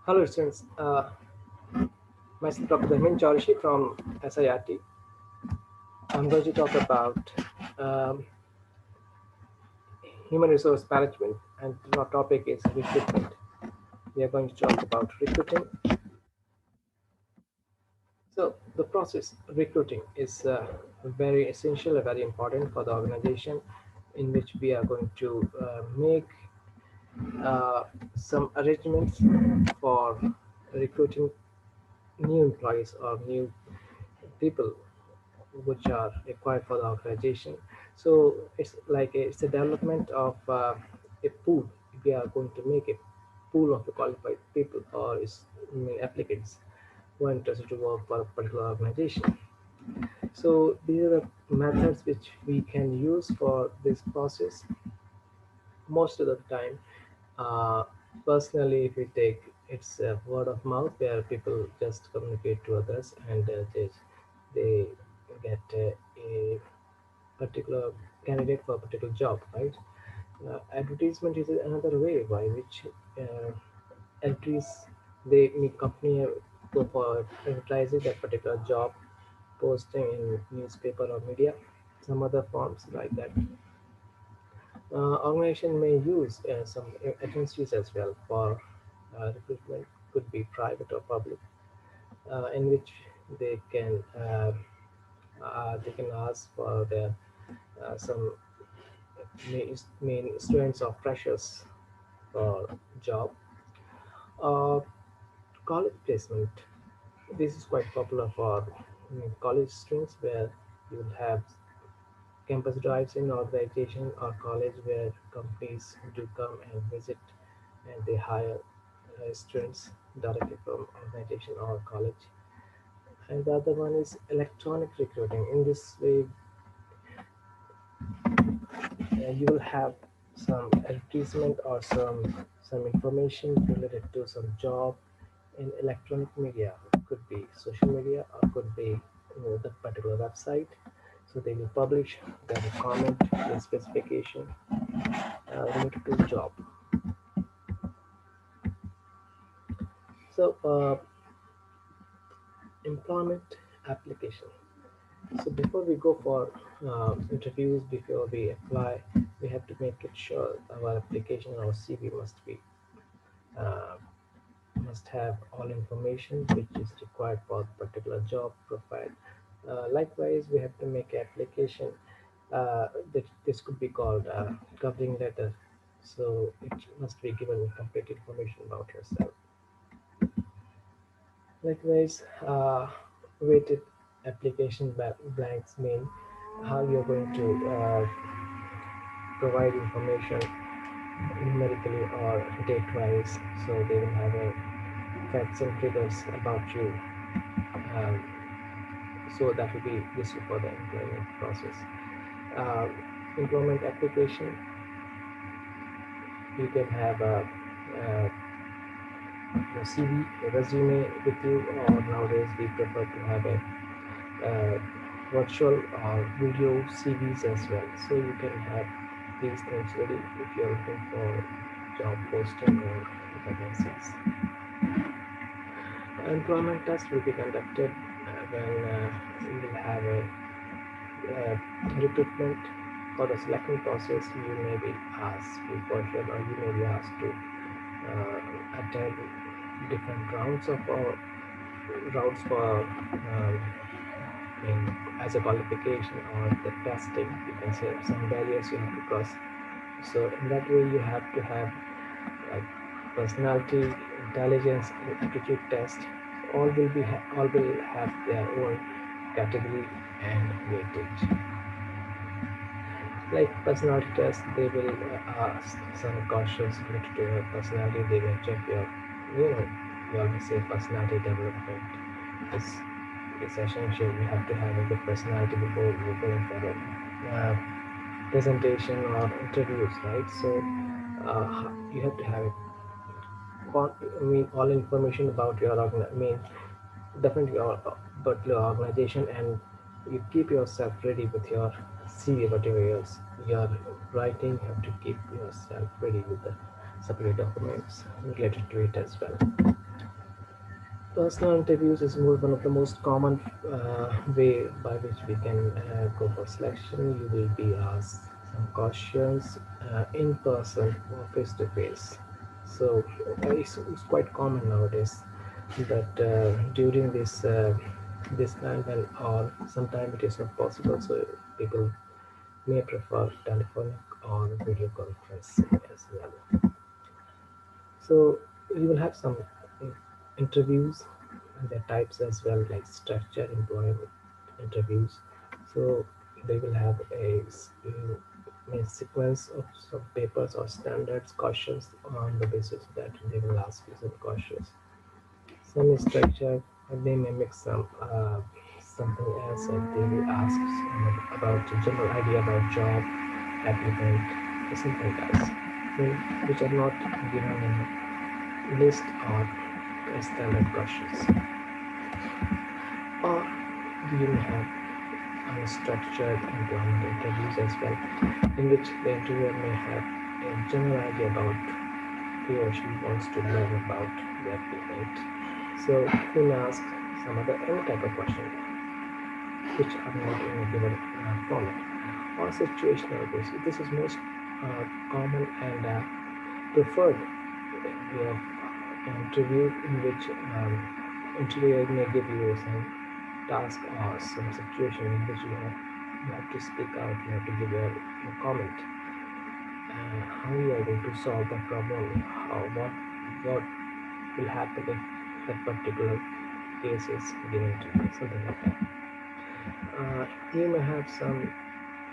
Hello, students. Myself, Dr. Chorishi from SIRT. I'm going to talk about um, human resource management, and our topic is recruitment. We are going to talk about recruiting. So, the process recruiting is very essential, very important for the organization, in which we are going to make uh, some arrangements for recruiting new employees or new people which are required for the organization. So it's a development of a pool. We are going to make a pool of the qualified people or applicants who are interested to work for a particular organization. So these are the methods which we can use for this process. Most of the time, uh, personally, if we take it's word of mouth where people just communicate to others and they get a particular candidate for a particular job, right? Advertisement is another way by which entries they meet company go for advertising that particular job posting in newspaper or media, some other forms like that. Organization may use some agencies as well for recruitment, could be private or public, in which they can ask for their some main students or freshers for job. Uh, College placement. This is quite popular for college students where you will have campus drives in organization or college where companies do come and visit and they hire students directly from organization or college. And the other one is electronic recruiting. In this way, you will have some advertisement or some information related to some job in electronic media. It could be social media or could be the particular website. So they will publish, they will comment the specification related to the job. So employment application. So before we go for interviews, before we apply, we have to make it sure our application, our CV uh, must have all information which is required for the particular job profile. Likewise, we have to make application that this could be called covering letter. So it must be given complete information about yourself. Likewise, weighted application blanks mean how you're going to provide information numerically or date-wise. So they will have a facts and figures about you. Um, so that will be useful for the employment process. Uh, Employment application, you can have your CV, your resume with you, or nowadays we prefer to have a uh, virtual or video CVs as well. So you can have these things ready if you're looking for job posting or vacancies. Employment test will be conducted when you will have a recruitment for the selection process. You may be asked to portion or you may be asked to attend different rounds of routes for as a qualification or the testing. You can say some barriers you have to cross. So in that way, you have to have like personality, intelligence, and aptitude test. All will have their own category and weightage. Like personality test, they will ask some questions related to your personality. They will check your, we always say personality development is essential. You have to have a good personality before you go for a presentation or interviews, right? So you have to have a all information about your definitely your particular organization, and you keep yourself ready with your CV, whatever your writing. You have to keep yourself ready with the separate documents related to it as well. Personal interviews is one of the most common way by which we can go for selection. You will be asked some questions in person or face to face. So it's quite common nowadays that during this time when or sometime it is not possible, so people may prefer telephonic or video conference as well. So you will have some uh, interviews and their types as well, like structured employment interviews. So they will have a sequence of some papers or standards questions on the basis that they will ask you some questions. Some is structured, and they may mix something else, and they will ask about a general idea about job, applicant, or something else, so, which are not given in list or standard questions. Or you may have unstructured employment interviews as well, in which the interviewer may have a general idea about he or she wants to learn about the applicant. So he may ask some other any type of question which are not in a given format or situational based. This is most common and preferred way of interview in which interviewer may give you some task or some situation in which you have to speak out, you have to give your comment, how you are going to solve the problem, how what will happen if that particular case is given to you, something like that. You may have some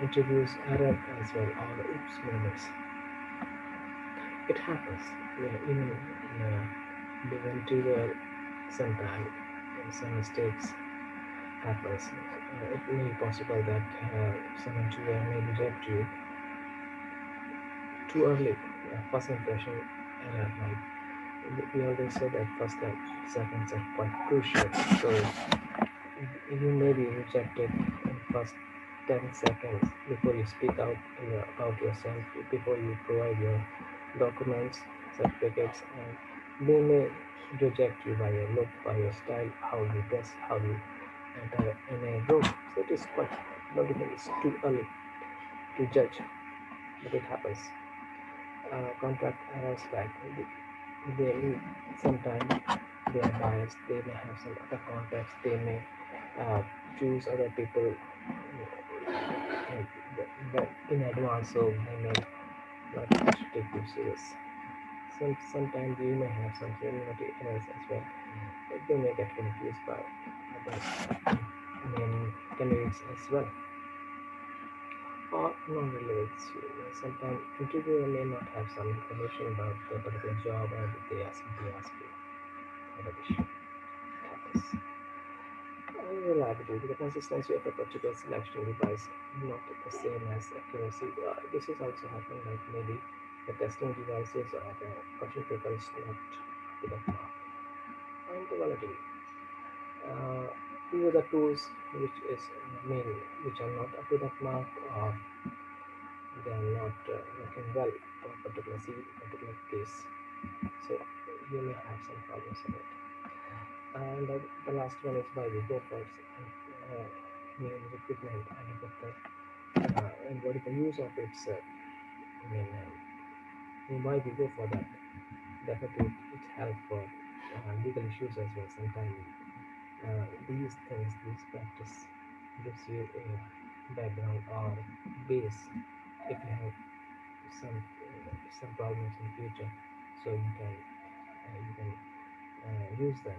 interviews error as well or oops moments. It happens. Yeah, even the interviewer sometime some mistakes happens. It may be possible that some interviewer may reject you too early. First impression error, right? We always say that first and seconds are quite crucial. So you may be rejected in first 10 seconds before you speak out about yourself, before you provide your documents, certificates, and they may reject you by your look, by your style, how you dress, how you enter in a room. So it is quite, not even it's too early to judge, but it happens. Contract errors like they sometimes they are biased, they may have some other contacts, they may uh, choose other people in advance, so they may not take you serious. Sometimes you may have some seniority errors as well. They may get confused by other candidates as well. Or non-related to sometimes interviewer may not have some information about the particular job or they ask you about the issue. It happens. Reliability, the consistency of a particular selection device not the same as accuracy. This is also happening like maybe the testing devices or the question paper is not to the mark. And the volatility. Uh, these are the tools which is which are not up to that mark or they are not working well for a particular case. So you may have some problems in it. And the last one is why we go for mean recruitment and what and what is the use of its why we go for that. Definitely it helps for legal issues as well. Sometimes these things, this practice gives you a background or base if you have some problems in future, so you can use them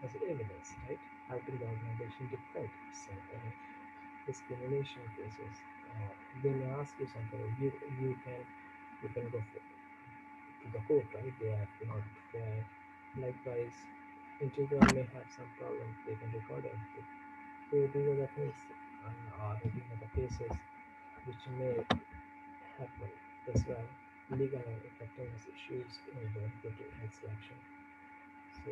as evidence, right? Helping the organization defend itself in discrimination cases. They may ask you something. You can go to the court, right? They are not fair. Likewise, interviewer may have some problems. They can record everything. So these are the things, or these are the cases which may happen as well. Legal and effectiveness issues in the recruiting and selection. So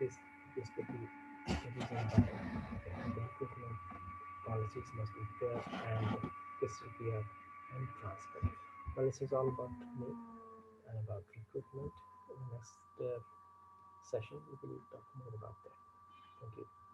this this could be the reason why the recruitment policies must be fair and crystal and transparent. Well, this is all about me and about recruitment. In the next session we will talk more about that. Thank you.